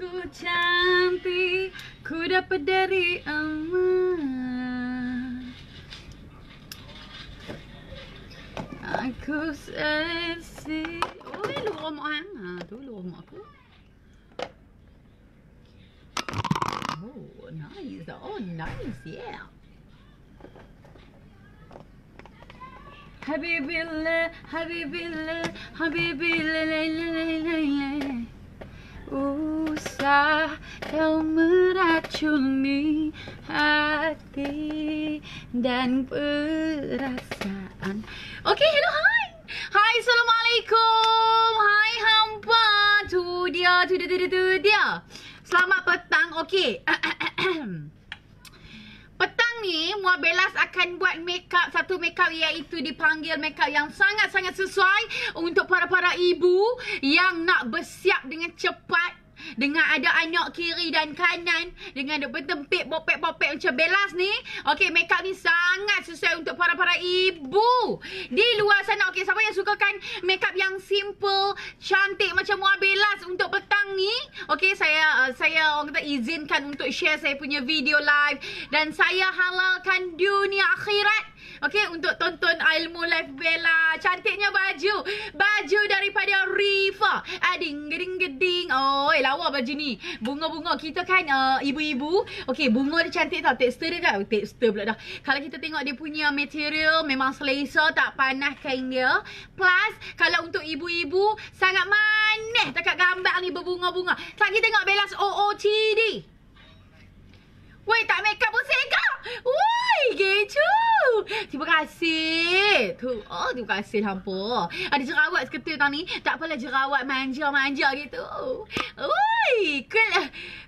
Aku cantik, ku dapat dari Allah. Aku seksi. Oh, ini luar rumah hang. Tu luar rumah aku. Oh, nice. Oh, nice. Yeah. Habibillah, Habibillah, Habibillah, la la la la la. Usah kau meracuni hati dan perasaan. Okay, hello, hi. Hai, Assalamualaikum. Hai, hampa. Tu dia. Selamat petang. Okay. Petang ni, Muar Bellas akan buat makeup, satu makeup iaitu dipanggil makeup yang sangat-sangat sesuai untuk para-para ibu yang nak bersiap dengan cepat, dengan ada anak kiri dan kanan, dengan bertempik bopek-bopek macam Bellas ni. Okay, makeup ni sangat sesuai untuk para-para ibu di luar sana. Okay, siapa yang sukakan makeup yang simple, cantik macam Muar Bellas untuk petang ni, okay, saya orang kata izinkan untuk share saya punya video live, dan saya halalkan dunia akhirat. Okay, untuk tonton ilmu live Bella. Cantiknya baju daripada Rifa. Ading-geding-geding. Oh, lawa baju ni. Bunga-bunga. Kita kan ibu-ibu. Okay, bunga dia cantik tau. Tekstur dia kan. Tekstur pula dah. Kalau kita tengok dia punya material, memang selesa, tak panas kain dia. Plus, kalau untuk ibu-ibu, sangat manis. Dekat gambar ni berbunga-bunga. Lagi tengok Bellas OOTD. Woi, tak make up pun segak. Woi, gitu. Terima kasih. Terima kasih hampa. Ada jerawat seketul tang ni. Tak apalah jerawat manja-manja gitu. Woi,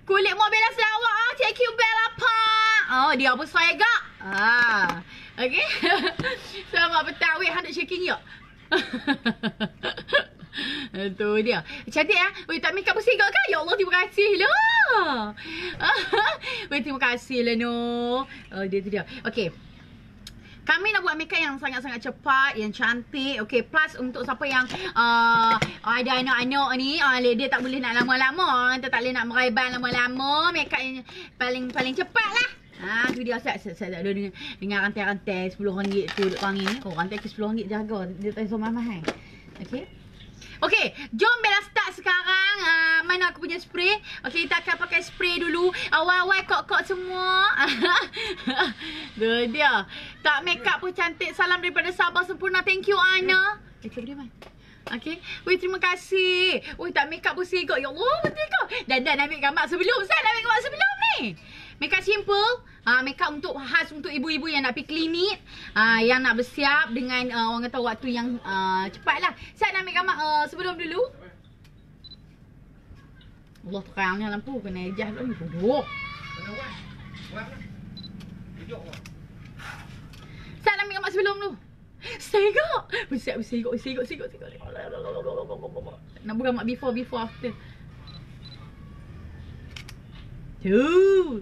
kulit Muar Bellas lawak ah. Take you Bella pa. Oh, dia pun segak. Okay. Selamat petang. Wait, hendak shaking ya. Itu dia. Cantik ya. Weh, tak make up bersih kan? Ya Allah, terima kasih lah. Weh, terima kasih lah no. Dia tu dia. Okay. Kami nak buat makeup yang sangat-sangat cepat, yang cantik. Okay, plus untuk siapa yang ada anak-anak ni, dia tak boleh nak lama-lama. Tak boleh nak meraiban lama-lama. Makeup yang paling cepat lah. Tu dia. Saya ada dengan rantai-rantai RM10 tu duk panggil ni. Oh, rantai ke RM10 jaga. Dia tak so mahal. Okay. Okay, jom Bella start sekarang. Mana aku punya spray? Okay, kita akan pakai spray dulu. Awal-awal kok-kok semua. Tu dia. Tak make up pun cantik. Salam daripada Sabah sempurna. Thank you, Ana. Coba dia, Man. Okay. Weh, terima kasih. Weh, tak make up pun segak. Ya Allah, betul kau. Dan ambil gambar sebelum. Saya nak ambil gambar sebelum ni. Makeup simple. Makeup untuk khas untuk ibu-ibu yang nak pergi klinik, yang nak bersiap dengan orang kata waktu yang cepat lah. Saya nak ambil gambar sebelum dulu. Allah, terangnya lampu. Kena adjust dulu. Duduk. Saya nak ambil gambar sebelum dulu. Segak. Segak. Nak buat gambar before after. Tuh.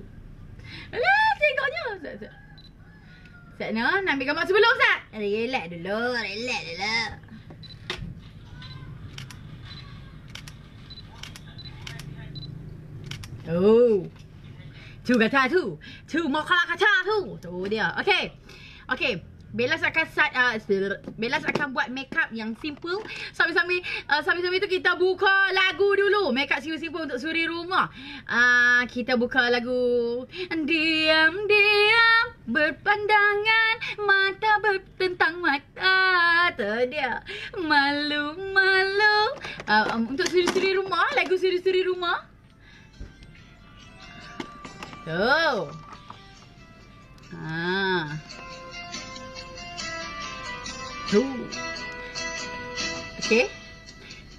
Alah, segaknya. Sat nak ambil gambar sebelum, Sat. Relax dulu. Tu kata tu. Tu mau kalah kata tu. Tu dia. Okay. Bellas akan buat makeup yang simple. Sambil-sambil tu kita buka lagu dulu. Makeup simple untuk suri rumah. Kita buka lagu. Diam-diam berpandangan, mata bertentang mata. Tu dia. Malu-malu. Untuk suri-suri rumah. Lagu suri-suri rumah. Tu. Okay.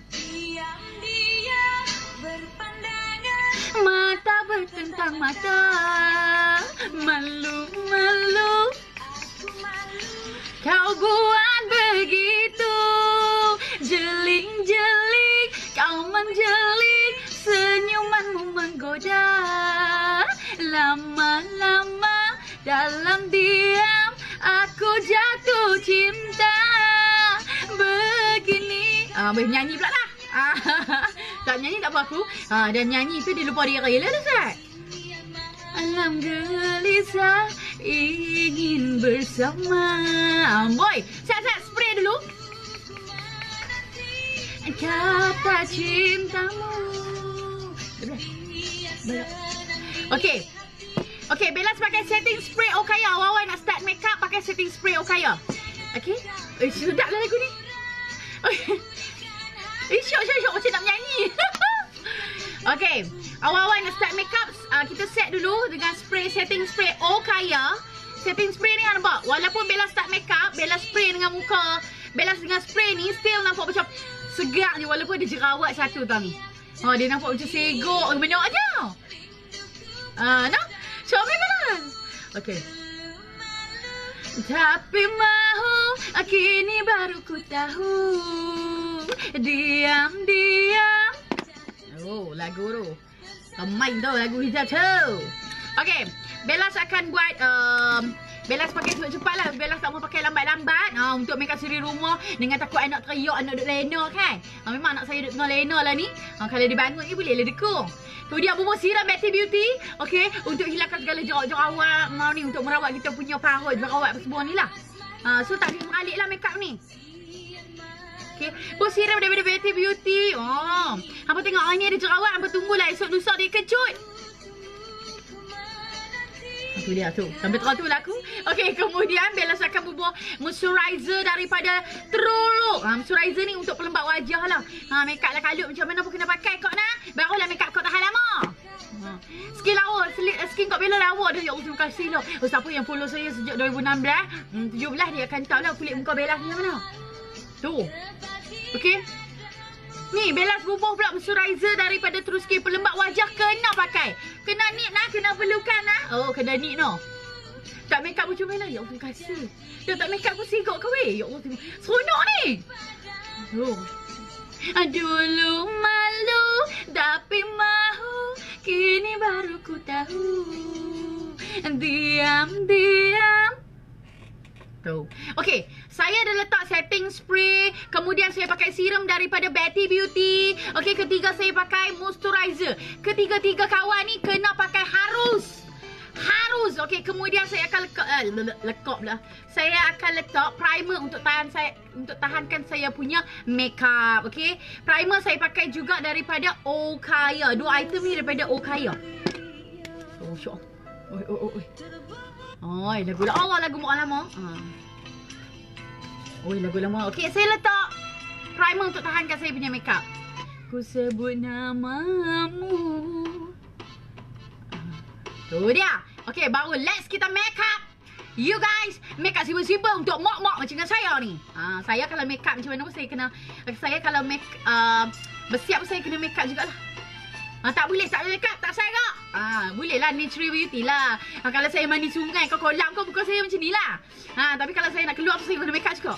Diam-diam berpandangan, mata bertentang mata. Malu-malu, kau buat begitu. Jeling-jeling, kau menjeling. Senyumanmu menggoda. Lama-lama dalam diam aku jatuh cinta. Begini. Boleh nyanyi pula lah. Tak nyanyi tak apa aku. Dan nyanyi tu dia lupa diri lah Ustaz. Alam gelisah ingin bersama. Boy, Ustaz spray dulu. Kata cintamu. Okey. Okey, Bella pakai setting spray Okaya. Wawan nak start make up pakai setting spray Okaya. Okey. Sedap lah lagu ni. Syok macam nak menyanyi. Okey. Awal-awal nak start make up, kita set dulu dengan setting spray Okaya. Setting spray ni nampak. Walaupun Bella start make up, Bella spray dengan muka. Bella dengan spray ni still nampak macam segar je walaupun dia jerawat satu tau ni. Dia nampak macam segok banyak je. Nah. Comel kan? Okey. Tapi mahu kini baru ku tahu. Diam-diam. Lagu tu. Ramai tau lagu hijab tu. Okey. Bella akan buat Bella pakai cepat-cepat lah. Bella tak mau pakai lambat-lambat. Untuk make up siri rumah. Dengan takut anak teriak, anak duduk lena kan. Memang anak saya duduk tengah lena lah ni. Kalau dia bangun ni boleh lah dekung. Kemudian bubur siram Betty Beauty. Okey. Untuk hilangkan segala jerawat mau ni. Untuk merawat kita punya parut, jerawat semua ni lah. So tak boleh mengalir lah make up ni. Okey. Bubur siram daripada Betty Beauty. Hampa tengok ni ada jerawat. Hampa tunggulah esok lusa dia kejut. Tu dia tu. Sampai tu lah aku. Okey, kemudian Bella akan bubur moisturizer daripada True Look. Moisturizer ni untuk pelembap wajah lah. Make up lah kalut macam mana pun kena pakai kau nak. Barulah make up kau tahan lama. Skin lawa, skin kau Bella lawa dah. Ya Allah, terima kasih lah. Siapa yang follow saya sejak 2016, 17 dia akan tahu lah kulit muka Bella macam mana. Tu. Okey. Ni Bella bubur pula moisturizer daripada True Skin pelembap wajah kena pakai. Kena neat nah, kena perlukan nah. Kena neat no. Tak make up macam mana? Ya Allah, terima kasih. Dia tak make up pun sigok ke weh? Ya Allah, seronok ni. Dulu malu tapi mahu kini baru ku tahu. Diam-diam. Okey, saya dah letak setting spray. Kemudian saya pakai serum daripada Betty Beauty. Okey, ketiga saya pakai moisturizer. Ketiga-tiga kawan ni kena pakai harus. Okey, kemudian saya akan lekop lah. Saya akan letak primer untuk tahankan saya punya makeup. Okey, primer saya pakai juga daripada Okaya. Dua item ni daripada Okaya. Syok. Lagu lah. Allah, lagu mak lama. Lagu lama. Okey, saya letak primer untuk tahankan saya punya makeup. Ku sebut namamu. Tu dia. Okey, baru let's kita makeup. You guys, makeup simple-simple untuk mak-mak macam dengan saya ni. Saya kalau makeup macam mana pun saya kena. Saya kalau bersiap pun saya kena makeup jugalah. Tak boleh makeup, tak sayang. Boleh lah natural beauty lah. Kalau saya mandi sungai ke kolam ke bukan saya macam ni lah. Tapi kalau saya nak keluar tu saya kena makeup juga.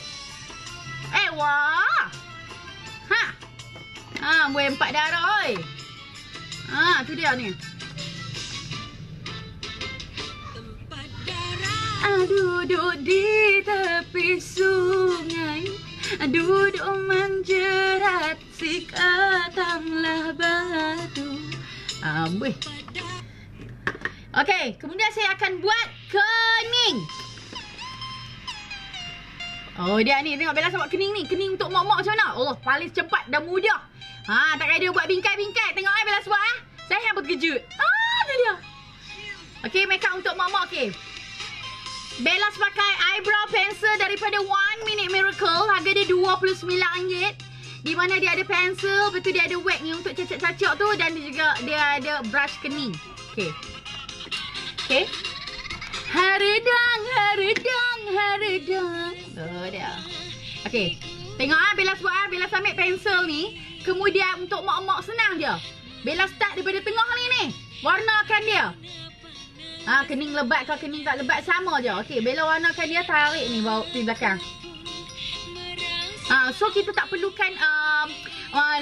Wah. Buat 4 darah oi. Tu dia ni. Duduk di tepi sungai, duduk menjerat sikatanglah batu. Okey, kemudian saya akan buat kening. Dia ni tengok Bella buat kening ni. Kening untuk mak-mak macam mana? Allah, paling cepat dan mudah. Tak kaya dia buat bingkai-bingkai. Tengok Bella buat Saya yang terkejut. Tu dia. Okey, makeup untuk mak-mak. Okey. Bella pakai eyebrow pencil daripada 1 Minute Miracle. Harga dia RM29. Di mana dia ada pencil, betul dia ada wax ni untuk cacak-cacak tu dan dia ada brush kening. Okey. Haredang. Dia. Okey. Tengok Bella buat Bella ambil pencil ni. Kemudian untuk mak-mak senang je. Bella start daripada tengah ni. Warnakan dia. Kening lebat ke kening tak lebat sama je. Okey, Bella warnakan dia, tarik ni bawah di belakang. So kita tak perlukan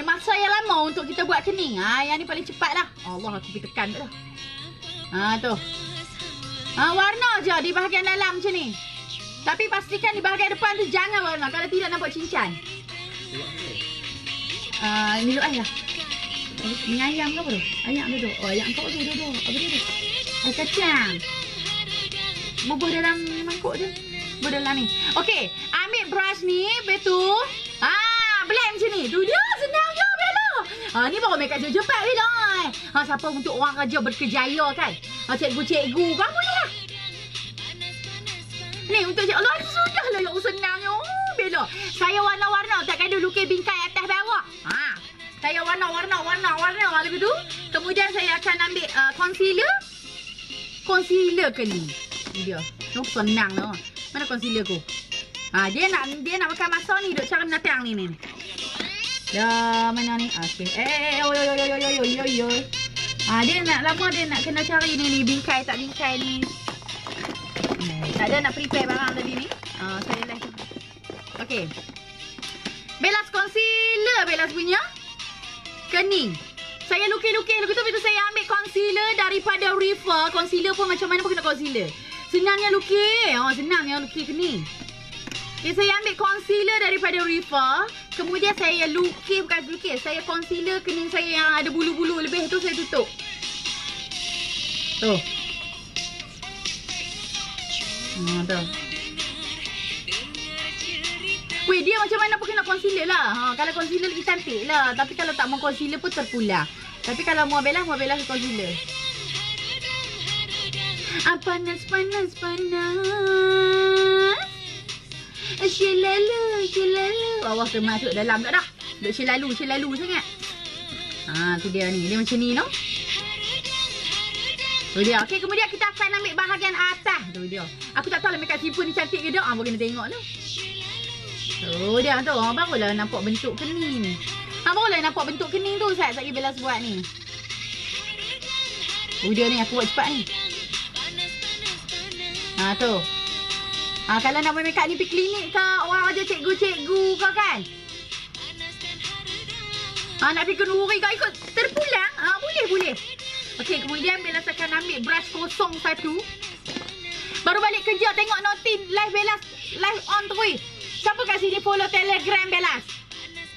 masa yang lama untuk kita buat kening. Yang ni paling cepat lah. Allah, aku pergi tekan tak dah. Tu. Warna je di bahagian dalam macam ni. Tapi pastikan di bahagian depan tu jangan warna. Kalau tidak nampak cincang. Ni look lah. Ni ayam ke apa tu? Ayam tu. Oh, ayam kau tu. Apa dia tu? Air kacang. Bubuh dalam mangkuk tu. Bubuh dalam ni. Okey, ambil brush ni, betul. Blend macam ni. Tu dia, senang je Bella. Ni baru make up cepat Bella. Siapa untuk orang kerja berkejaya kan? Cikgu-cikgu kan boleh lah. Ni untuk cikgu. Allah, sudahlah ya senang ya. Bella. Saya warna-warna. Takkan dia lukis bingkai atas bawah. Saya warna lagu tu. Kemudian saya akan ambil concealer. Concealer ke ni? Ni dia. Senang lah. Mana concealer ku? Dia nak makan masa ni duk cara menatang ni. Dah mana ni? Okey. Oi. Dia nak lama dia nak kena cari ni bingkai tak bingkai ni. Tak ada nak prepare barang tadi ni. Saya lihat. Okey. Bella's concealer, Bella's punya. Kening. Saya lukis-lukis tu saya ambil concealer daripada River. Concealer pun macam mana pun kena concealer. Senangnya lukis. Senangnya lukis kening. Okay, saya ambil concealer daripada River. Kemudian saya lukis, bukan lukis. Saya concealer kening saya yang ada bulu-bulu lebih tu saya tutup. Tu. Tu. Weh, dia macam mana pun kena concealer lah. Kalau concealer lagi cantik lah. Tapi kalau tak mau concealer pun terpulang. Tapi kalau mau Bella ke concealer. Panas. Syelalu. Bawah termasuk dalam tak dah. Duk syelalu sangat. Tu dia ni. Dia macam ni no. Tu dia. Okey, kemudian kita akan ambil bahagian atas. Tu dia. Aku tak tahu lah makeup tipu ni cantik ke tak. Baru kena tengok tu. Dia tu. Barulah nampak bentuk kening. Barulah nampak bentuk kening tu Ustaz lagi Bella buat ni. Dia ni aku buat cepat ni. Tu. Kalau nak buat makeup ni pergi klinik ke, orang aja cikgu-cikgu ke kan? Nak pergi kenduri ke ikut terpulang? Boleh. Okey, kemudian Bella akan ambil brush kosong satu. Baru balik kerja tengok notin live Bella live on terus. Siapa kat sini follow Telegram Bella?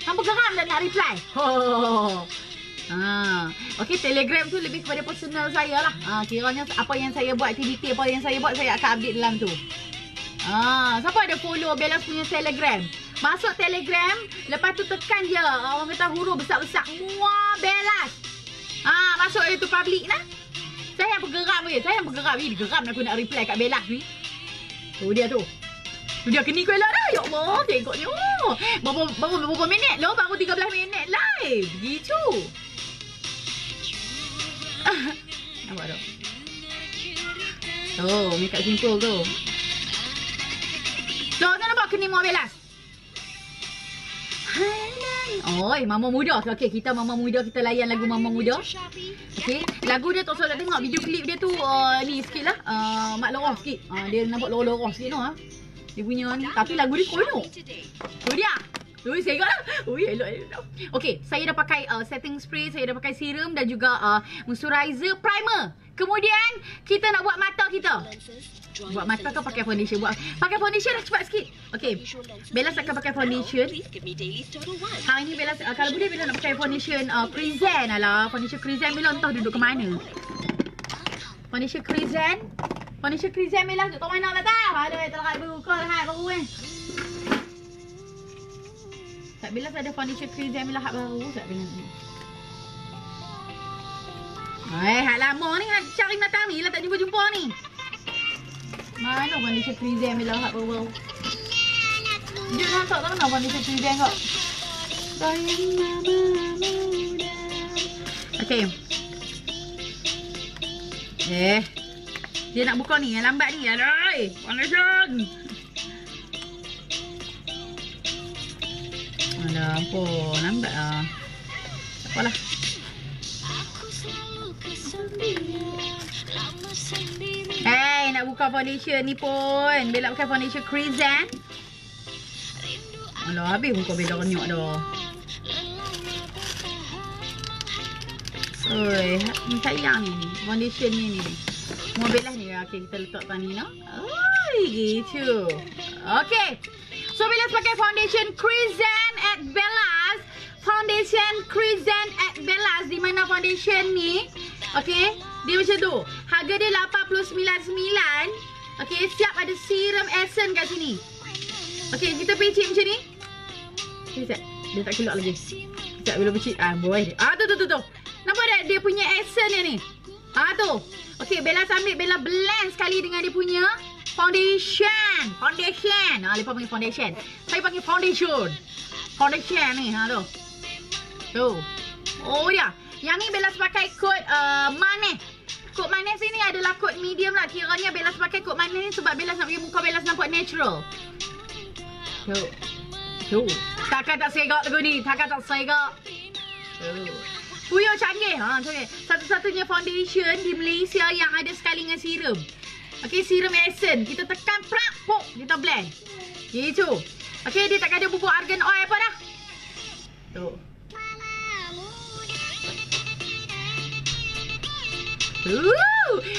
Hampa geram dah nak reply. Okey, Telegram tu lebih kepada personal saya lah. Kiranya apa yang saya buat, aktiviti apa yang saya buat saya akan update dalam tu. Siapa ada follow Bella punya Telegram? Masuk Telegram, lepas tu tekan je orang kata huruf besar-besar Muah Bella. Masuk itu public lah. Saya bergerak weh. Geram aku nak reply kat Bella ni. Tu dia tu. Tu dia kening kuala dah. Ya Allah, tengoknya. Berapa minit loh? Baru 13 minit live. Gitu. Nampak tak? Makeup simple tu. Loh, tak nampak kening Muah Bella? Mama Muda. Okey, kita Mama Muda, kita layan lagu Mama Muda. Okey, lagu dia tak usah nak tengok video klip dia tu ni sikit lah. Mak lorah sikit. Dia nampak lorah sikit tu dia punya ni. Tapi lagu dia konok. Tu dia. Saya ingat lah. Elok. Okey, saya dah pakai setting spray, saya dah pakai serum dan juga moisturizer, primer. Kemudian kita nak buat mata kita. Buat mata ke pakai foundation? Pakai foundation dah cepat sikit. Okey, Bella akan pakai foundation. Hari ni Bella, kalau boleh Bella nak pakai foundation Crizan lah. Foundation Crizan Bella entah duduk ke mana. Foundation Crizan Bella duduk mana lah tahu. Aduh, tak nak buka lah baru tak Bella ada foundation Crizan Bella hak baru tak Bella ni. Hak lama ni cari datang ni lah tak jumpa ni. Mana foundation Crizan Bella hak baru. Dia nampak tak mana foundation Crizan kau. Sayang mama muda. Okey. Dia nak buka ni, yang lambat ni. Aduh, foundation. Alah, apa? Lambat lah. Tak apalah. Nak buka foundation ni pun. Bella pakai foundation Crizan. Alah, habis muka Bella renyuk dah. Sayang ni. Foundation ni. Mau Bella ni. Okay, kita letak tani no. Gitu. Okay. So Bella pakai foundation Crizan at Bella's foundation Crescent at Bellas, di mana foundation ni, okey, dia macam tu. Harga dia RM89.9. Okey, siap ada serum essence kat sini. Okey, kita picit macam ni. Sekejap, dia tak keluar lagi. Sekejap, bila picit. Boy. Tu. Nampak tak dia punya essence dia ni? Tu. Okey, Bellas ambil, Bella blend sekali dengan dia punya foundation. Lepas panggil foundation. Saya panggil foundation. Foundation ni, tu. Tu. Oh dia. Yang ni Bellas pakai kod manis. Kod manis ni adalah kod medium lah. Kiranya Bellas pakai kod manis ni sebab Bellas nak bagi muka Bellas nampak natural. Tu. Takkan tak segak lagu ni. Puyo canggih. Canggih. Satu-satunya foundation di Malaysia yang ada sekali dengan serum. Okey, serum essence. Kita tekan, prak, pok. Kita blend. Gitu. Okey, dia tak ada bubuk argan oil apa dah. Tu.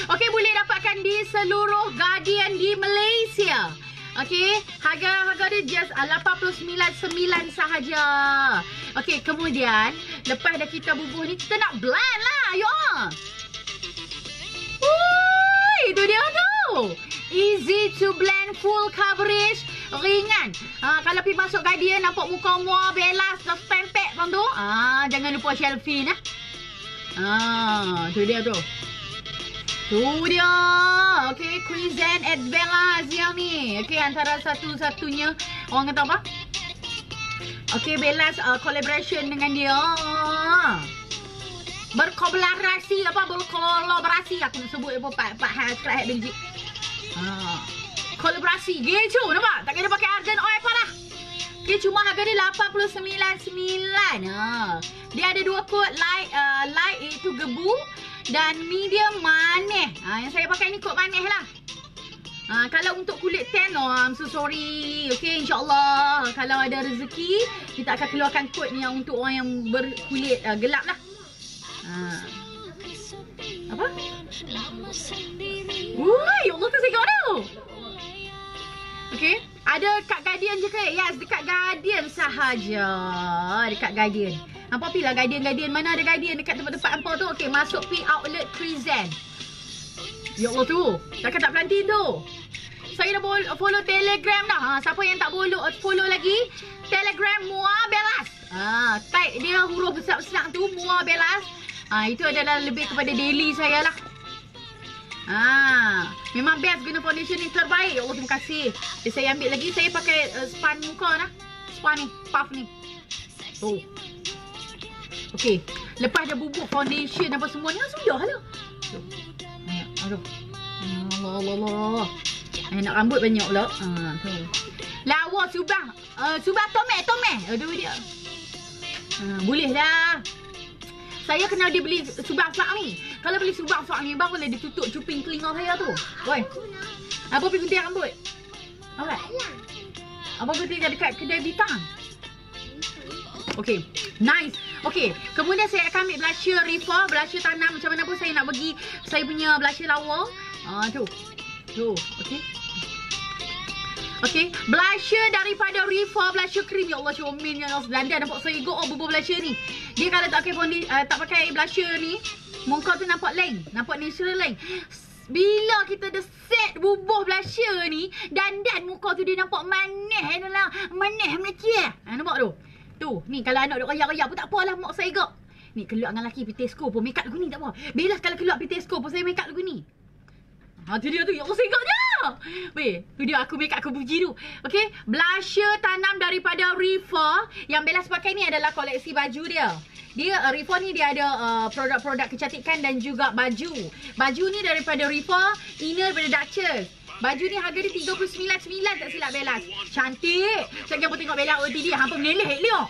Okey, boleh dapatkan di seluruh Guardian di Malaysia. Okey, harga dia just RM89.9 sahaja. Okey, kemudian lepas dah kita bubuh ni, kita nak blend lah. Ayo. Itu dia tu. Easy to blend, full coverage, ringan. Kalau pergi masuk Guardian nampak muka muah Bellas dah pempek pun tu. Jangan lupa selfie nah. Tu dia tu. Tu dia. Okey, Crescent at Bellas yang ni. Okey, antara satu-satunya orang kata apa? Okey, Bellas collaboration dengan dia. Berkolaborasi aku nak sebut Pak Hasrat Benji. Kolaborasi gitu, nampak? Tak kena pakai argan oil apa dah. Okay, cuma harga dia RM89.9. Dia ada dua kod, light iaitu gebu dan medium manis. Yang saya pakai ni kod manis lah. Kalau untuk kulit tan, I'm so sorry. Okay, insyaAllah kalau ada rezeki kita akan keluarkan kod ni yang untuk orang yang berkulit gelap lah. Apa? Woi, Allah tersegak tu. Okay, ada kat Guardian je ke? Yes, dekat Guardian sahaja. Dekat Guardian. Hampa pilih Guardian. Mana ada Guardian dekat tempat-tempat hampa tu? Okay, masuk pi outlet Crescent. Ya Allah tu. Takkan tak pelantin tu. Saya dah follow Telegram dah. Siapa yang tak follow lagi, Telegram Muah Bellas. Type dia huruf besar-besar tu, Muah Bellas. Itu adalah lebih kepada daily saya lah. Memang best guna foundation ni terbaik. Ya Allah, terima kasih. Saya ambil lagi. Saya pakai span muka lah. Span ni, puff ni. Tu. Okey. Lepas dah bubuk foundation apa semua ni, sudah lah. Aduh. Allah. Nak rambut banyak pula. Tu. Lawa subah. Subah tomeh. Aduh dia. Boleh dah. Saya kena dia beli subang sak ni. Kalau beli subang sak ni, barulah dia tutup cuping telinga saya tu. Boy. Apa pergi gunting rambut? Alright. Apa gunting dekat kedai bintang? Okay. Nice. Okay. Kemudian saya akan ambil blusher Rifa. Blusher tanam macam mana pun saya nak bagi saya punya blusher lawa. Tu. Okay. Okay, blusher daripada Rifa, blusher cream. Ya Allah, comelnya Belanda nampak saya go bubur blusher ni. Dia kalau tak pakai blusher ni, muka tu nampak lain, nampak natural lain. Bila kita dah set bubur blusher ni, dandan muka tu dia nampak manis adalah manis Malaysia. Nampak tu? Tu, ni kalau anak duk raya-raya pun tak apalah mak saya gak. Ni keluar dengan lelaki Pitesco pun make up lagu ni tak apa. Belas kalau keluar Pitesco pun saya make up lagu ni. Tu dia tu, ya Allah segak je. Weh, tu dia aku make up aku puji tu. Okay, blusher tanam daripada Rifa. Yang Bellas pakai ni adalah koleksi baju dia. Rifa ni dia ada produk-produk kecantikan dan juga baju. Baju ni daripada Rifa, inner daripada Duchess. Baju ni harga dia RM39.9 tak silap Bellas. Cantik. Saya jangan tengok Bellas OTD, hampa meneleh liok.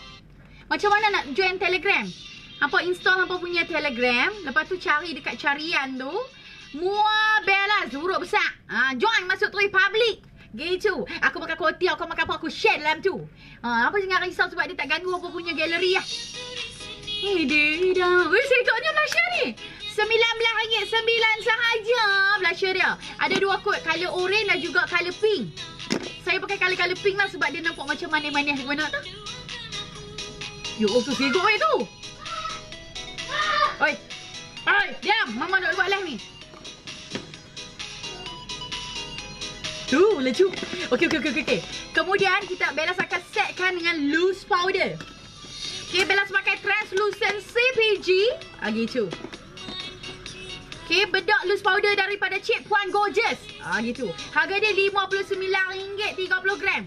Macam mana nak join Telegram? Hampa install hampa punya Telegram, lepas tu cari dekat carian tu Muah Bellas huruf besar. Join masuk tu public. Gitu. Aku makan kotiau, kau makan apa, aku share dalam tu. Apa jangan risau sebab dia tak ganggu apa punya galeri lah. Dia dah. Weh, segaknya blusher ni. RM19.9 sahaja blusher dia. Ada dua kod, color orange dan juga color pink. Saya pakai color pink lah sebab dia nampak macam manis-manis gimana tu. Yo, tu segok tu. Oi. Oi, diam. Mama nak buat live ni. Tu, lucu. Okey. Kemudian kita Bella akan setkan dengan loose powder. Okey, Bella pakai translucent CPG. Gitu. Okey, bedak loose powder daripada Cik Puan Gorgeous. Gitu. Harga dia RM59.30 gram.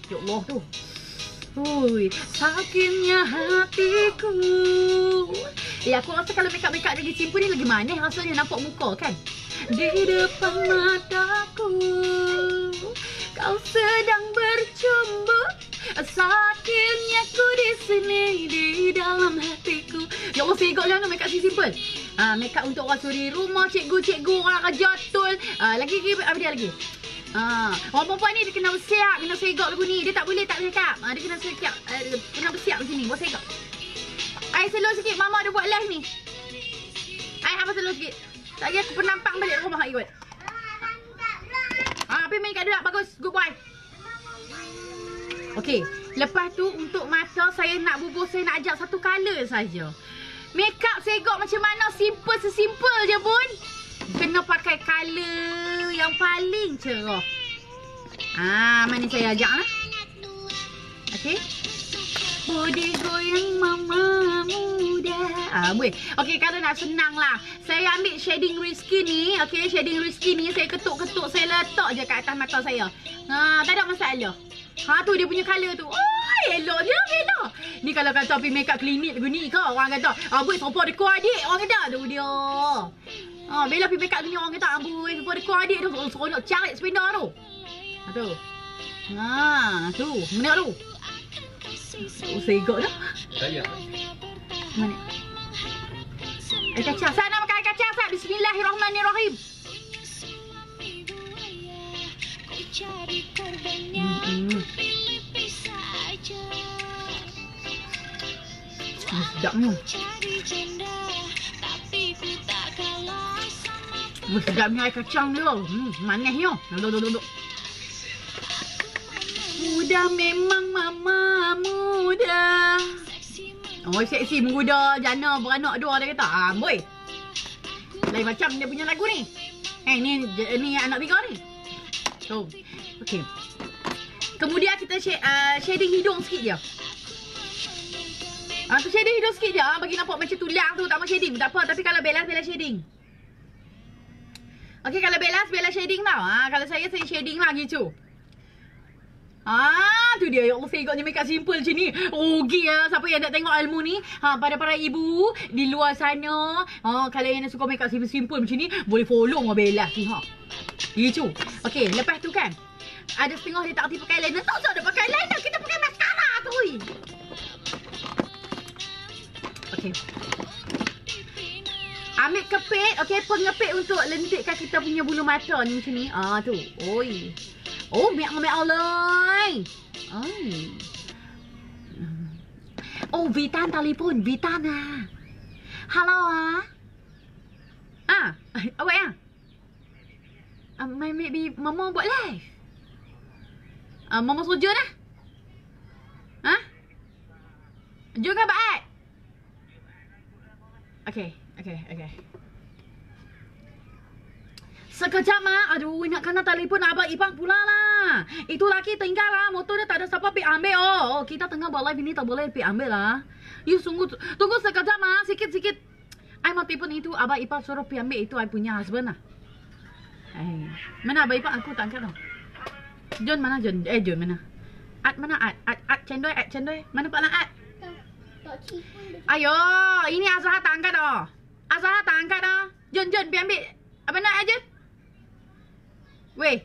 Ya Allah tu. Ui, sakitnya hatiku. Aku rasa kalau makeup dari simple ni lagi manis rasanya nampak muka kan. Di depan mataku kau sedang bercumbu. Sakitnya ku di sini di dalam hatiku. Ya Allah, segak lah makeup si simple. Makeup untuk orang suri rumah, cikgu-cikgu, orang kerja tul. Lagi apa dia lagi? Orang perempuan ni dia kena bersiap, kena segak lagu ni. Dia tak boleh tak cakap. Dia kena segak, kena bersiap macam ni, buat segak. Ai slow sikit, mama ada buat live ni. Ai apa slow sikit. Lagi aku penampang balik rumah ikut. Pergi main kat dia, bagus, good boy. Okey, lepas tu untuk mata saya nak bubuh, saya nak ajak satu colour saja. Makeup segak macam mana, simple sesimpel je pun. Kena pakai colour yang paling cerah. Mana saya ajak lah. Okey. Budi goyang mama muda. Boleh. Okey, kalau nak senang lah, saya ambil shading Rizky ni. Okey, shading Rizky ni saya ketuk-ketuk, saya letak je kat atas mata saya. Tak ada masalah. Tu dia punya colour tu. Oh, elok je, elok. Ni kalau kata pergi makeup klinik ni ke, orang kata, amboi serupa deku adik. Orang kata, tu dia. Bella pergi makeup ni orang kata, amboi serupa deku adik tu. Seronok carik sepeda tu. Tu. Tu. Mana tu? Segak dah. Saya. Mana? Air kacang. Saya nak makan air kacang, Sat. Bismillahirrahmanirrahim. Sedap ni. Sedapnya air kacang ni. Manisnya. Duduk. Muda memang mama muda. Seksi muda jana beranak dua dia kata. Boy. Lain macam dia punya lagu ni. Ni anak tiga ni. So, okey. Kemudian kita shading hidung sikit je. Tu shading hidung sikit je. Bagi nampak macam tulang tu, tak mau shading. Tak apa, tapi kalau Bella shading. Okey, kalau Bella shading tau. Kalau saya shading lah gitu. Tu dia. Ya Allah, segaknya makeup simple macam ni. Rugi lah siapa yang nak tengok ilmu ni. Pada para ibu di luar sana, kalau yang nak suka makeup simple macam ni, boleh follow Bella ni. Gitu. Okey, lepas tu kan, ada setengah dia tak kerti pakai liner. Tak usah dia pakai liner, kita pakai mascara tu. Okey. Ambil kepit, okey, pengepit untuk lentikkan kita punya bulu mata ni macam ni. Tu. Oi. Mek Allah. Vitan telefon, Vitan Halo awak ya? Maybe mama buat live. Mama sujud dah? Jom ke baat? Okay. Sekejap aduh, nak kena telefon abang Ipang pula lah. Itu laki tinggal lah, motor dia tak ada siapa pergi ambil. Kita tengah buat live ini tak boleh pergi ambil lah. You tunggu sekejap sikit. I mau telefon itu, abang Ipang suruh pergi ambil itu I punya husband lah. Mana abang Ipang, aku tak angkat tau. John mana John? John mana? Ad mana Ad? Ad Cendoi. Mana Pak Nak Ad? Ayo, ini Azhar tak angkat tau. John, pergi ambil abang Nak aja. Weh,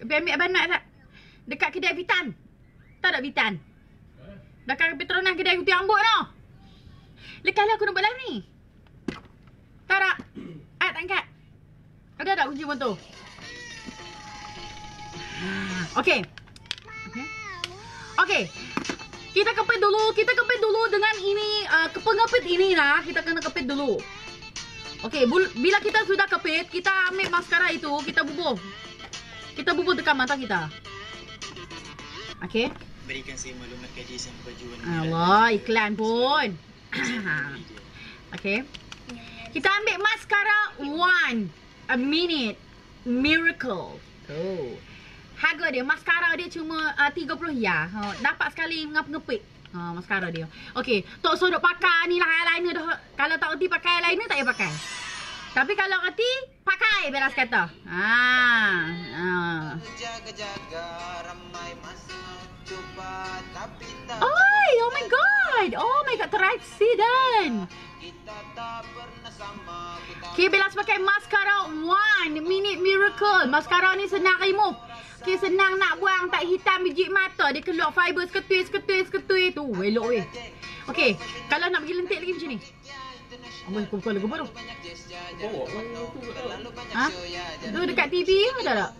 pergi ambil abang Nak tak? Dekat kedai Vitan. Tak ada Vitan? Dekat Petronas kedai putih rambut tau. Lekas lah aku nak buat live ni. Tak ada. Tak angkat. Ada tak kunci motor? Okey. Kita kepit dulu dengan ini. Pengepit ini lah. Kita kena kepit dulu. Okey, bila kita sudah kepit, kita ambil maskara itu, kita bubuh. Kita bubuh dekat mata kita. Okey. berikan saya maklumat gadis yang baju warna Allah, iklan pun. Okay. Kita ambil mascara One a Minute Miracle. Oh. Harga dia, mascara dia cuma 30 ya. Dapat sekali ngap-ngepik. Mascara dia. Okey, Tok So duk pakai ni lah eyeliner dah. Kalau tak reti pakai eyeliner tak payah pakai. Tapi kalau reti pakai, Belas kata. Oh my god. Oh my god, teraccident. Okay, Belas pakai mascara One Minute Miracle. Mascara ni senang remove. Okay, senang nak buang, tak hitam biji mata. Dia keluar fiber seketui tu. Elok weh. Okay, kalau nak pergi lentik lagi macam ni. Abang aku buka lagu baru. Ha? Tu dekat TV ada tak?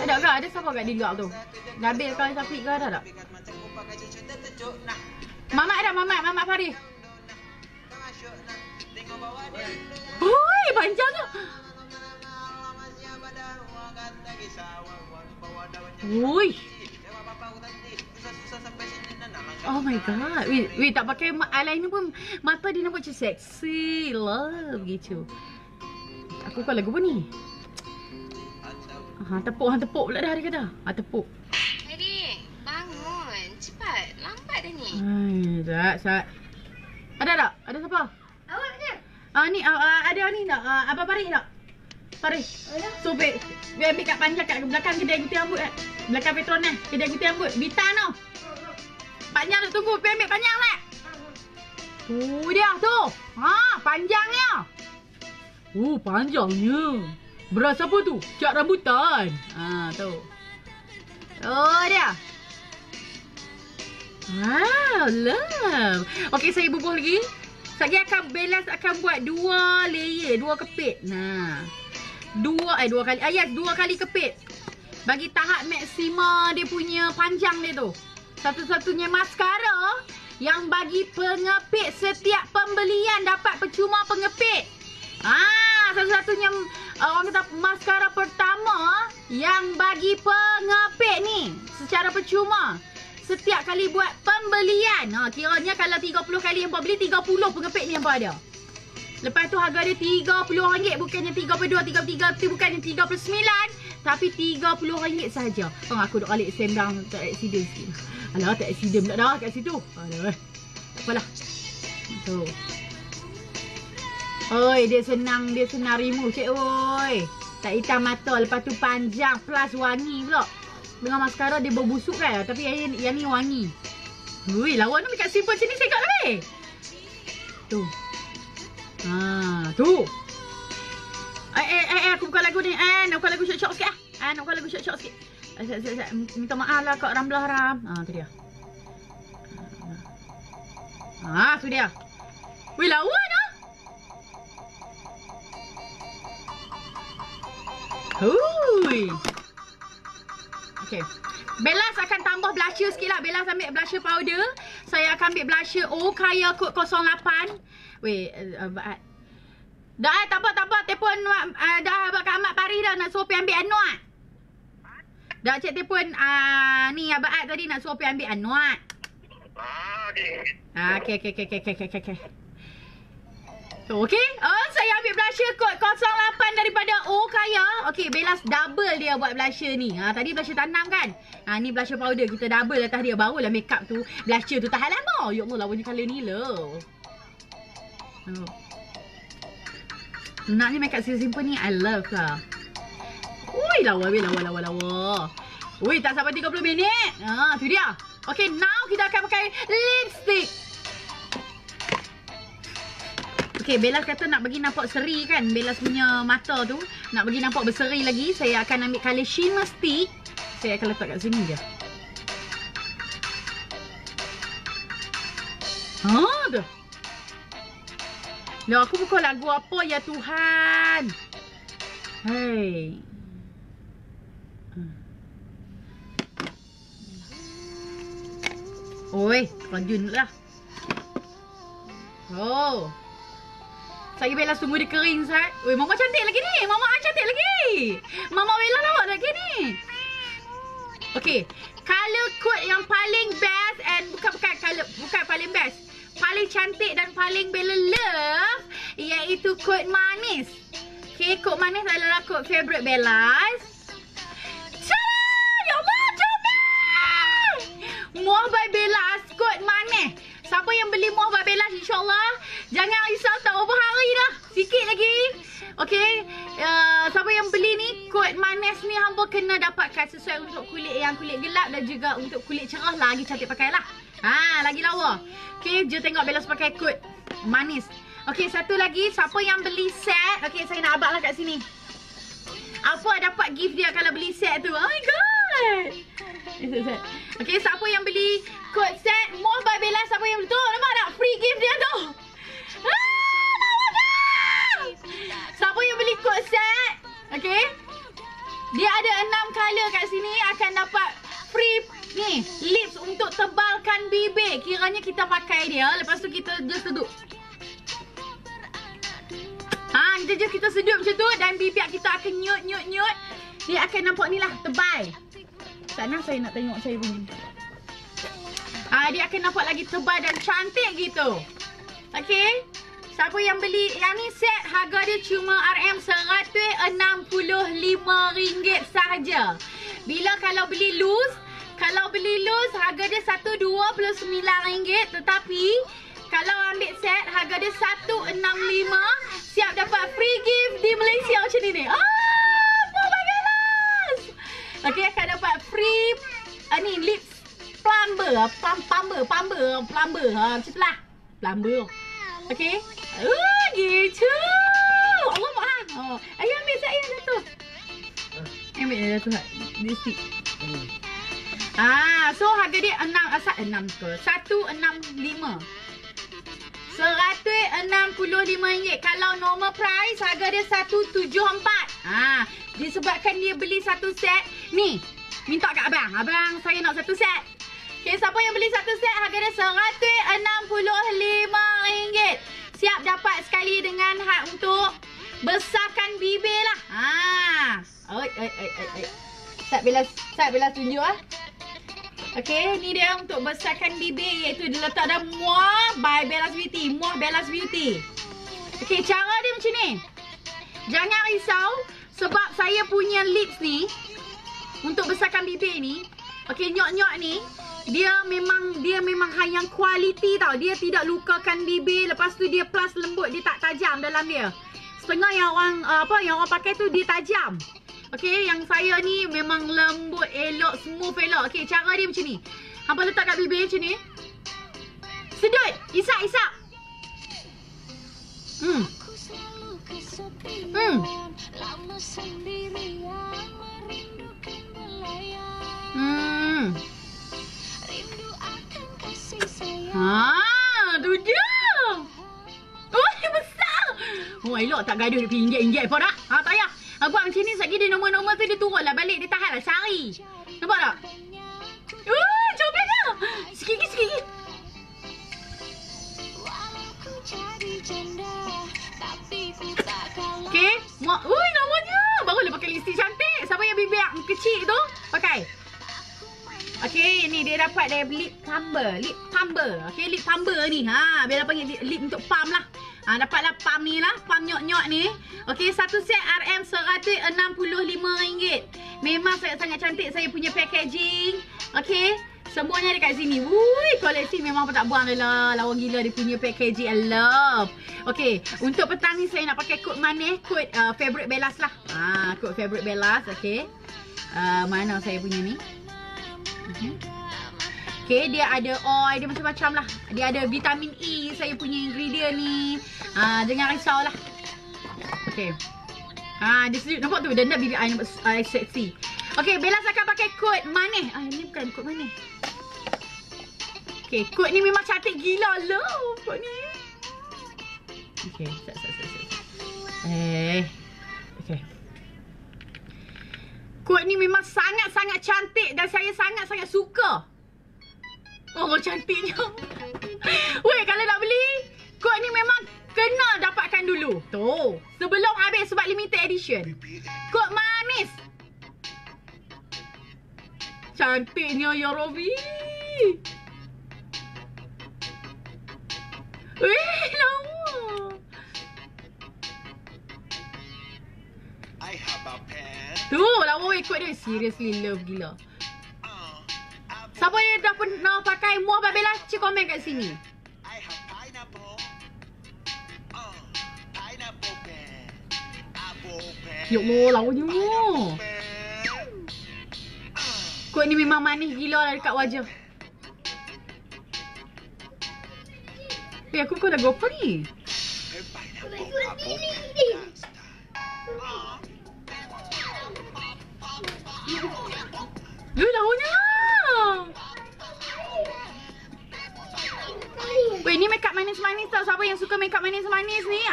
Ada ke? Ada siapa kat Digak tu? Nabil kau Syafiq ke ada tak? Mamat ada, Mamat Farid. Oi, panjang tu. Ui. Oh my god. Weh tak pakai eyeliner pun mata dia nampak macam seksi. Love gitu. Aku bukan lagu apa ni? Tepuk pula dah dia kata. Tepuk. Adik, bangun. Cepat. Lambat dah ni. Sat. Ada tak? Ada siapa? Awak ke? Ni ada ni tak? Abang Farid tak? Farid. So, biar ambil kat panjang kat belakang kedai gunting rambut kan? Belakang Petronas, kedai gunting rambut. Bita tu. Panjang tu tunggu, biar ambil panjang lah. Tu dia tu. Panjangnya. Panjangnya. Beras apa tu? Cat rambutan. Tu. Oh dia. Wow, love. Okey, saya bubuh lagi. Sekejap Belas akan buat 2 layer, 2 kepit. Dua kali kepit. Bagi tahap maksima dia punya panjang dia tu. Satu-satunya maskara yang bagi pengepit setiap pembelian dapat percuma pengepit. Satu-satunya orang kata maskara pertama yang bagi pengepit ni secara percuma. Setiap kali buat pembelian. Kiranya kalau 30 kali hampa beli, 30 pengepit ni hampa ada. Lepas tu harga dia RM30, bukannya 32, 33, bukannya 39, tapi RM30 sahaja. Aku duk alik sembang tak accident sikit. Alah, tak accident pula dah kat situ. Alah, tak apalah. Tu. Oi, dia senang remove cik oi. Tak hitam mata, lepas tu panjang plus wangi pula. Dengan maskara dia berbusuk kan, tapi yang ni wangi. Ui, lawan tu dekat simple macam ni saya kat lebih. Tu. Tu. Aku buka lagu ni. Nak buka lagu short-short sikit ah. Nak buka lagu short-short sikit. Minta maaf lah Kak Ramlah Ram. Tu dia. Tu dia. Weh, lawan ah. Hui. Okay. Belas akan tambah blusher sikit lah. Belas ambil blusher powder. Saya akan ambil blusher Kaya kod 08. Weh, dah tak apa. Telefon dah abang Kak Ahmad Paris dah nak suruh pergi ambil Anuat. Dah cik telefon ni abang Ad tadi nak suruh pergi ambil Anuat. Okay. So, okay. Saya ambil blusher kod 08 daripada Kaya. Okay, Belas double dia buat blusher ni. Tadi blusher tanam kan? Ni blusher powder. Kita double atas dia. Barulah makeup tu, blusher tu tahan lama. Ya Allah, lawannya colour ni lah. Naknya makeup simple ni, I love lah. Ui, lawa. Ui, tak sampai 30 minit. Tu dia. Okay, now kita akan pakai lipstick. Okay, Belas kata nak bagi nampak seri kan. Belas punya mata tu nak bagi nampak berseri lagi. Saya akan ambil colour shimmer stick. Saya akan letak kat sini je. Tu. Lah, aku buka lagu apa ya Tuhan. Hey. Oi, rajin lah. Saya Belas tunggu dia kering, Sat. Oi, Mama cantik lagi ni. Mama cantik lagi. Mama Bella lawak lagi ni. Okay, color code yang paling best and bukan paling best, paling cantik dan paling Bella love iaitu kod manis. Okay, kod manis adalah kod favorite Bellas. Ya Allah, comel! Muah by Bellas, kod manis. Siapa yang beli muah by Bellas, insyaAllah jangan risau, tak over hari dah, sikit lagi. Okay, siapa yang beli ni, kod manis ni hampa kena dapatkan sesuai untuk kulit yang kulit gelap dan juga untuk kulit cerah, lagi cantik pakai lah. Lagi lawa. Okay, je tengok Bellas pakai kod manis. Okay, satu lagi, siapa yang beli set, okay, saya nak abang lah kat sini. Apa dapat gift dia kalau beli set tu? Oh my god. Okay, siapa yang beli kod set Muah by Bellas, siapa yang beli tu, nampak tak? Free gift dia tu. Siapa yang beli kod set, okay, dia ada 6 color kat sini, akan dapat free ni lips untuk tebalkan bibir. Kiranya kita pakai dia, lepas tu kita just sedut. Kita sedut macam tu dan bibir kita akan nyut. Dia akan nampak ni lah, tebal. Sana saya nak tengok saya punya. Dia akan nampak lagi tebal dan cantik gitu. Okay, siapa yang beli yang ni set, harga dia cuma RM165 sahaja. Bila kalau beli loose harga dia RM129, tetapi kalau ambil set harga dia RM165, siap dapat free gift di Malaysia macam ni. Okay, akan dapat free ni lips plumber. Macam tu lah, plumber. Okay, gitu. Allah maaf. Ayah ambil set yang satu. Ambil yang satu. Dia stick. So harga dia RM165. RM165. Kalau normal price harga dia RM174. Disebabkan dia beli satu set ni, minta kat abang. Abang, saya nak satu set. Okay, siapa yang beli satu set harga dia RM165. Siap dapat sekali dengan hak untuk besarkan bibir lah. Sat Bella tunjuk Okay, ni dia untuk besarkan bibir, iaitu dia letak dah Muah by Bellas Beauty. Muah Bellas Beauty. Okay, cara dia macam ni. Jangan risau sebab saya punya lips ni untuk besarkan bibir ni. Okay, nyok-nyok ni dia memang yang kualiti tau. Dia tidak lukakan bibir, lepas tu dia plus lembut, dia tak tajam dalam dia. Setengah yang orang pakai tu dia tajam. Okay, yang saya ni memang lembut, elok, smooth elok. Okay, cara dia macam ni. Hampa letak kat bibir macam ni. Sedut, isap. Tu dia. Dia besar. Elok tak gaduh dia pergi injek-injek pun dah. Tak payah. Buat macam ni, sekali dia normal-normal tu dia turun lah balik, dia tahan lah sehari. Nampak tak? Comel ke? Sikit lagi. Okay, namanya barulah pakai lipstick cantik. Siapa yang bibir kecil tu pakai. Okay, ni dia dapat dari lip plumber. Okay, lip plumber ni. Biar panggil lip untuk pump lah. Dapatlah pump ni lah, pump nyok-nyok ni. Okay, satu set RM165. Memang sangat cantik saya punya packaging. Okay, semuanya dekat sini. Koleksi memang tak buang lah. Lawa gila dia punya packaging. I love. Okay, untuk petang ni saya nak pakai kod manis, kod favorite Bellas lah. Kod favorite Bellas. Okay, mana saya punya ni? Okay, dia ada oil, dia macam-macam lah. Dia ada vitamin E, saya punya ingredient ni. Jangan risau lah. Okay. Dia sejuk, nampak tu? Dan bibir I nampak seksi. Okay, Bellas akan pakai kod manis. Ni bukan kod manis. Okay, kod ni memang cantik gila lah. Kod ni. Okay, okay. Kod ni memang sangat-sangat cantik dan saya sangat-sangat suka. Cantiknya. Kalau nak beli, kod ni memang kena dapatkan dulu. Tu, sebelum habis sebab limited edition. Kod manis. cantiknya ya Robi. Lawa. I have a pen. Tu, lawa ikut dia. Seriously love gila. Siapa yang dah pernah pakai muah Babella? Cik komen kat sini. I have pineapple. Pineapple pen. Apple pen. Ya Allah, lawanya. Pen. Kot ni memang manis gila lah dekat wajah. Aku kau dah go apa ni? Pineapple apple pen. Lawanya. Weh, ni makeup manis-manis tau. Siapa yang suka makeup manis-manis ni?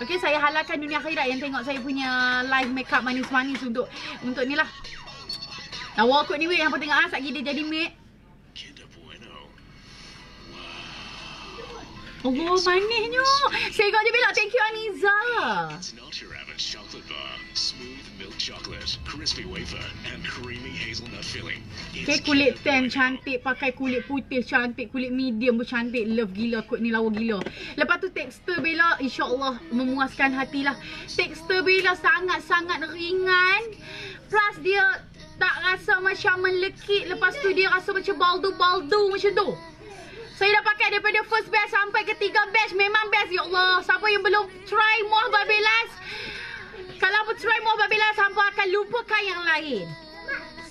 Okay, saya halalkan dunia akhirat yang tengok saya punya live makeup manis-manis untuk ni lah. Lawa kot ni weh. Hampa tengok satgi dia jadi maid. Oh, manisnya. Segak je Bella. Thank you, Aniza. It's not your average chocolate bar. Smooth milk chocolate, crispy wafer, and creamy hazelnut filling. Okay, kulit tan cantik. Pakai kulit putih cantik. Kulit medium pun cantik. Love gila kot ni. Lawa gila. Lepas tu tekstur Bella insyaAllah memuaskan hatilah. Tekstur Bella sangat-sangat ringan. Plus dia tak rasa macam melekit. Lepas tu dia rasa macam baldu-baldu macam tu. Saya dah pakai daripada first batch sampai ketiga batch. Memang best ya Allah. Siapa yang belum try muah Babellas, kalau apa try muah Babellas, hampa akan lupakan yang lain.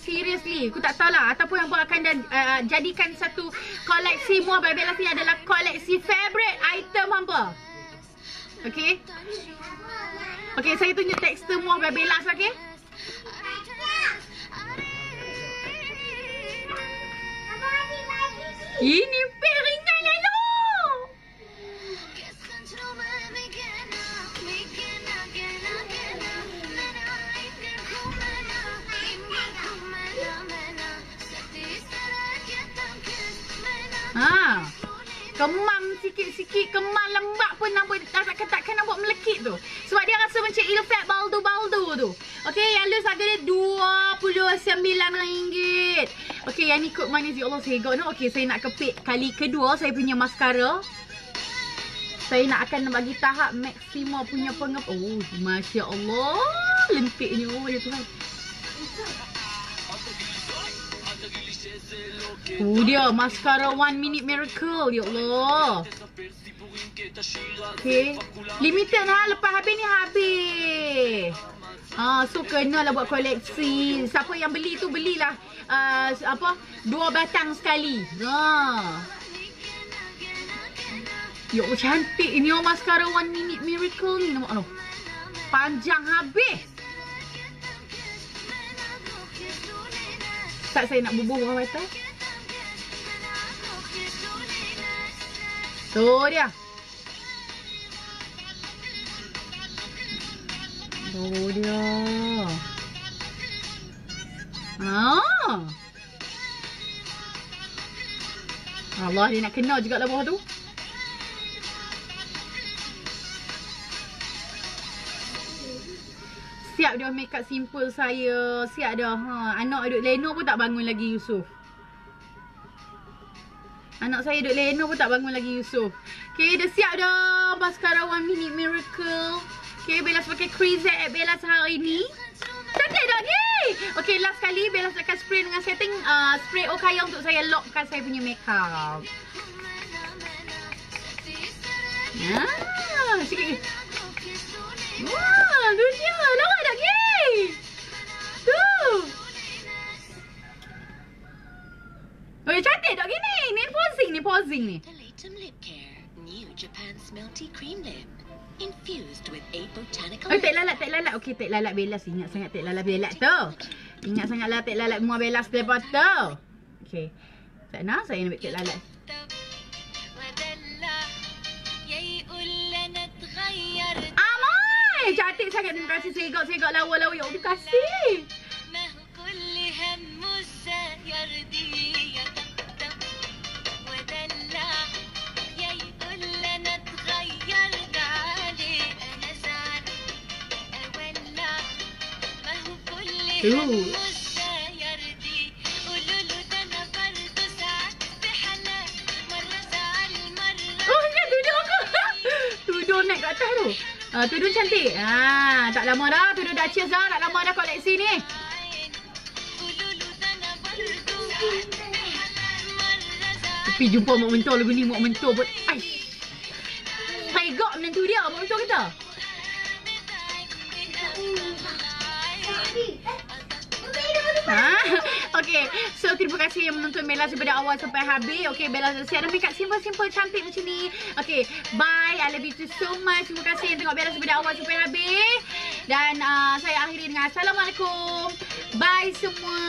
Seriously, aku tak tahulah. Ataupun hampa akan jadikan satu koleksi muah Babellas ni adalah koleksi favorite item hampa. Okay. Okay, saya tunjuk tekstur muah Babellas, okay. Ini ringan lalu. Kemam sikit-sikit, kemam lembab pun nampak takkan nampak melekit tu. Sebab dia rasa macam ilfat baldu-baldu tu. Okey, yang loose harga dia RM29. Okey, yang ni kot manis ya Allah segak tu. Okey, saya nak kepit kali kedua saya punya maskara. Saya nak akan bagi tahap Maxima punya Oh, Masya Allah. Lentiknya, ya Tuhan. Dia maskara 1 Minute Miracle. Ya Allah. Okay, limited ha. Lepas habis ni habis. So kena lah buat koleksi. Siapa yang beli tu belilah 2 batang sekali. Ya Allah, cantik ni maskara 1 Minute Miracle ni. Nampak tu panjang habis. Saat saya nak bubuh bawah mata. Tu dia. Tu dia. Allah, dia nak kena juga lah bawah tu. Siap dah makeup simple saya. Siap dah. Anak duduk leno pun tak bangun lagi Yusuf. Anak saya duduk leno pun tak bangun lagi Yusuf. Okay, dah siap dah maskara 1 Minute Miracle. Okay, Bella pakai crease at Bella hari ni. Cantik tak ni? Okay, last kali Bella akan spray dengan setting spray Okaya untuk saya lockkan saya punya makeup. Sikit lagi. Wah, tu dia. Lawa tak ni? Tu. Oh, cantik tak gini? Ni posing ni. Elatum Lip Care, new Japan Smelty Cream Lip, infused with 8 botanical. Oh, tek lalat. Okey, tek lalat Bellas. Ingat sangat tek lalat Bellas tu. Ingat sangatlah tek lalat muah Bellas lepas tu. Okey. Tak nak saya nak tek lalat. Amai, cantik sangat. Terima kasih segak lawa. Ya Allah, kasih. Tudung cantik. Tak lama dah. Tudung dah cheers dah. Tak lama dah koleksi ni. Tapi jumpa mak mentor lagu ni. Mak mentor pun. Aish. Tegak menantu dia. Mak mentor kata. Okay, so terima kasih yang menonton Bella daripada awal sampai habis. Okay, Bella siap ada makeup simple-simple cantik macam ni. Okay, bye. I love you too so much. Terima kasih yang tengok Bella daripada awal sampai habis. Dan saya akhiri dengan Assalamualaikum. Bye semua.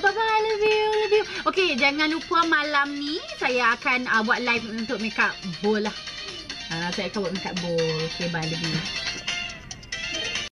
Bye-bye. I love you. Love you. Okay, jangan lupa malam ni saya akan buat live untuk makeup bowl lah. Saya akan buat makeup bowl. Okay, bye. Love you.